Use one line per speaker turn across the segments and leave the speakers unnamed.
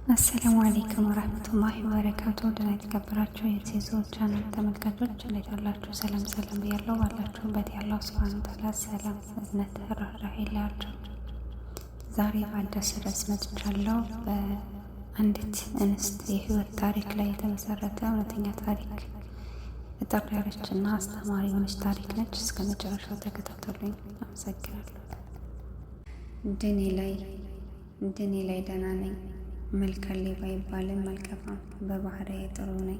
አሰላሙ አለይኩም ወራህመቱላሂ ወበረካቱ። ደህና የተከበራችሁ የሴዞ ቻናል ተመልካቾች እንዴት አላችሁ? ሰላም ብያለሁ። ባላችሁበት የአላህ ሱብሃነሁ ወተዓላ ሰላም እዝነት ርህራሄ ይላችሁ። ዛሬ በአዲስ ርዕስ መጥቻለሁ። በአንዲት እንስት የህይወት ታሪክ ላይ የተመሰረተ እውነተኛ ታሪክ እጠር ያለችና አስተማሪ የሆነች ታሪክ ነች። እስከ መጨረሻው ተከታተሉኝ። አመሰግናለሁ። ድኔ ላይ ደህና ነኝ። መልካሌ ባይባልም አልከፋም። በባህሪዬ ጥሩ ነኝ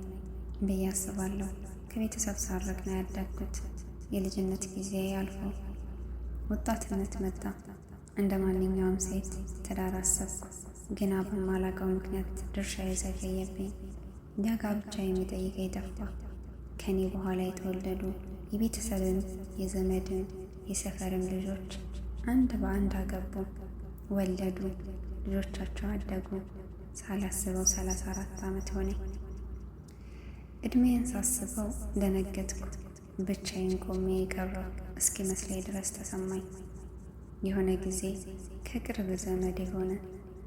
ብዬ አስባለሁ። ከቤተሰብ ሳርቅ ነው ያደግኩት። የልጅነት ጊዜ አልፎ ወጣትነት መጣ። እንደ ማንኛውም ሴት ትዳር አሰብኩ። ግና በማላውቀው ምክንያት ድርሻዬ ዘገየብኝ። ጋብቻ የሚጠይቀኝ ጠፋ። ከኔ በኋላ የተወለዱ የቤተሰብም የዘመድም የሰፈርም ልጆች አንድ በአንድ አገቡ፣ ወለዱ። ልጆቻቸው አደጉ። ሳላስበው 34 ዓመት ሆነኝ። እድሜን ሳስበው ደነገጥኩ። ብቻዬን ቆሜ የቀረው እስኪ መስለኝ ድረስ ተሰማኝ። የሆነ ጊዜ ከቅርብ ዘመድ የሆነ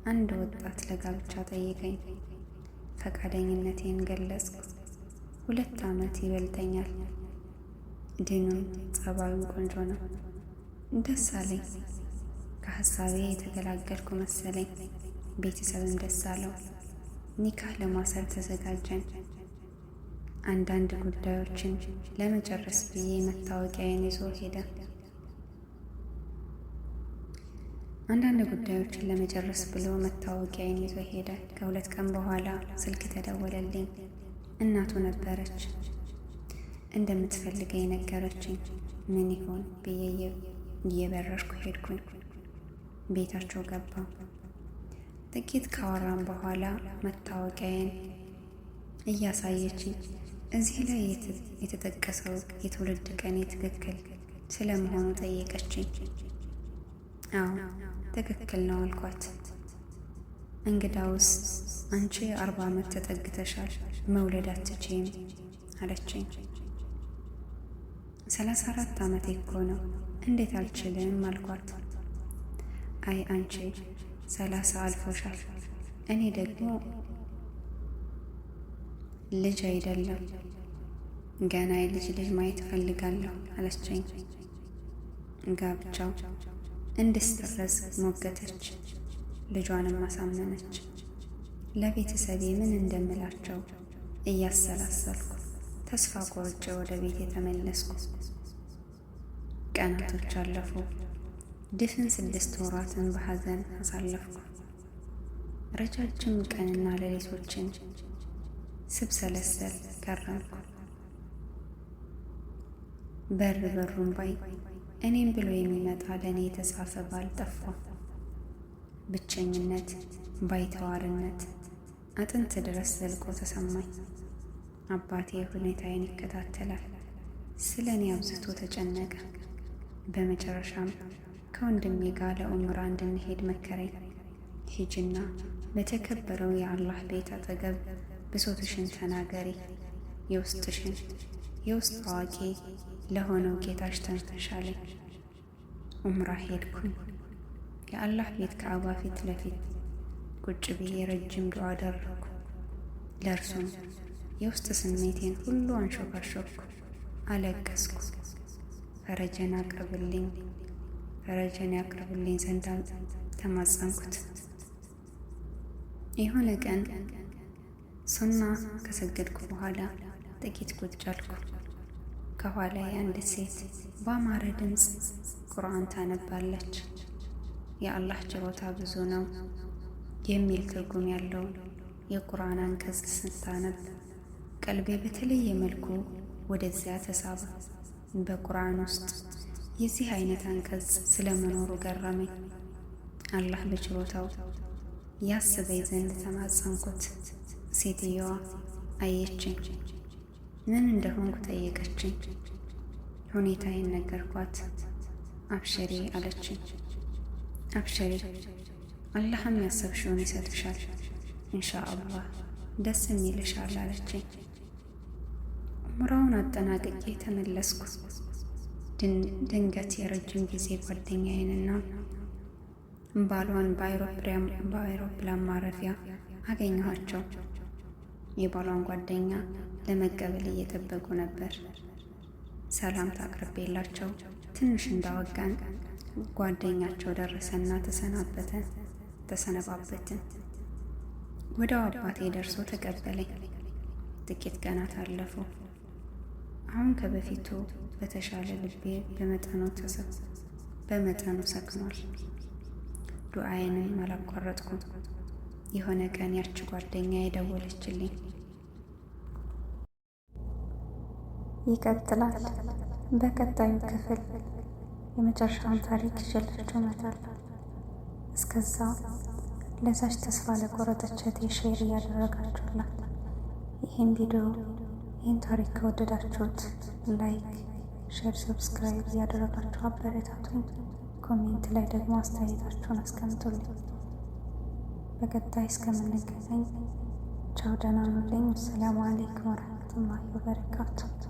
አንድ ወጣት ለጋብቻ ጠየቀኝ። ፈቃደኝነቴን ገለጽኩ። 2 ዓመት ይበልጠኛል። ድኑም ጸባዩም ቆንጆ ነው። ደስ አለኝ። ከሀሳቤ የተገላገልኩ መሰለኝ። ቤተሰብም ደስ አለው። ኒካህ ለማሰር ተዘጋጀን። አንዳንድ ጉዳዮችን ለመጨረስ ብዬ መታወቂያዬን ይዞ ሄደ። ከ2 ቀን በኋላ ስልክ ተደወለልኝ። እናቱ ነበረች። እንደምትፈልገኝ ነገረችኝ። ምን ይሆን ብዬ እየበረርኩ ሄድኩኝ። ቤታቸው ገባ። ጥቂት ካወራን በኋላ መታወቂያዬን እያሳየችኝ እዚህ ላይ የተጠቀሰው የትውልድ ቀኔ ትክክል ስለመሆኑ ጠየቀችኝ። አዎ ትክክል ነው አልኳት። እንግዳውስ አንቺ 40 ዓመት ተጠግተሻል፣ መውለድ አትችይም አለችኝ። 34 ዓመቴ እኮ ነው፣ እንዴት አልችልም አልኳት። አይ አንቺ 30 አልፎሻል፣ እኔ ደግሞ ልጅ አይደለም ገና የልጅ ማየት እፈልጋለሁ አለችኝ። ጋብቻው እንድስረዝ ሞገተች። ልጇንም ማሳመነች። ለቤተሰቤ ምን እንደምላቸው እያሰላሰልኩ ተስፋ ቆርጬ ወደ ቤት የተመለስኩ። ቀናቶች አለፉ። ድፍን 6 ወራትን በሐዘን አሳለፍኩ። ረጃጅም ቀንና ሌሊቶችን ስብሰለሰል ከረምኩ። በሩን ባይ እኔም ብሎ የሚመጣ ለእኔ የተጻፈ ባልጠፋ። ብቸኝነት፣ ባይተዋርነት አጥንት ድረስ ዘልቆ ተሰማኝ። አባቴ ሁኔታዬን ይከታተላል። ስለ እኔ አብዝቶ ተጨነቀ። በመጨረሻም ከወንድሜ ጋር ለኡምራ እንድንሄድ መከረኝ። ሂጅና በተከበረው የአላህ ቤት አጠገብ ብሶትሽን ተናገሪ፣ የውስጥ አዋቂ ለሆነው ጌታሽ ተንፈሻለኝ። ኡምራ ሄድኩኝ። የአላህ ቤት ከአባ ፊት ለፊት ቁጭ ብዬ ረጅም ዱዓ አደረግኩ። ለእርሱም የውስጥ ስሜቴን ሁሉ አንሾካሾኩ፣ አለቀስኩ። ፈረጀን ያቅርብልኝ ዘንድ ተማጸንኩት። የሆነ ቀን ሱና ከሰገድኩ በኋላ ጥቂት ቁጭ አልኩ። ከኋላ አንዲት ሴት በአማረ ድምፅ ቁርአን ታነባለች። የአላህ ችሮታ ብዙ ነው የሚል ትርጉም ያለው የቁርአን አንቀጽ ስታነብ ቀልቤ በተለየ መልኩ ወደዚያ ተሳበ። በቁርአን ውስጥ የዚህ አይነት አንቀጽ ስለመኖሩ ገረመኝ። አላህ በችሮታው ያስበኝ ዘንድ ተማጸንኩት። ሴትየዋ አየችኝ። ምን እንደሆንኩ ጠየቀችኝ። ሁኔታዬን ነገርኳት። አብሽሪ አለችኝ። አብሽሪ፣ አላህም ያሰብሽውን ይሰጥሻል፣ ኢንሻአላህ ደስ የሚልሻል አለችኝ። ኡምራውን አጠናቅቄ ተመለስኩ። ድንገት የረጅም ጊዜ ጓደኛዬንና ባሏን በአይሮፕላን ማረፊያ አገኘኋቸው። የባሏን ጓደኛ ለመቀበል እየጠበቁ ነበር። ሰላምታ አቅርቤላቸው ትንሽ እንዳወጋን ጓደኛቸው ደረሰና ተሰነባበትን። ወዲያው አባቴ ደርሶ ተቀበለኝ። ጥቂት ቀናት አለፉ። አሁን ከበፊቱ በተሻለ ልቤ በመጠኑ ሰክኗል። ዱዓዬንም አላቋረጥኩም። የሆነ ቀን ያች ጓደኛ የደወለችልኝ። ይቀጥላል። በቀጣዩ ክፍል የመጨረሻውን ታሪክ ይዤላችሁ እመጣለሁ። እስከዛ ለዛች ተስፋ ለቆረጠች ሼር እያደረጋችሁላት ይህን ታሪክ ከወደዳችሁት ላይክ፣ ሼር፣ ሰብስክራይብ እያደረጋችሁ አበረታቱኝ። ኮሜንት ላይ ደግሞ አስተያየታችሁን አስቀምጡልኝ። በቀጣይ እስከምንገናኝ ቻው፣ ደህና ሁኑልኝ። ሰላም አለይኩም ወረህመቱላሂ ወበረካቱ።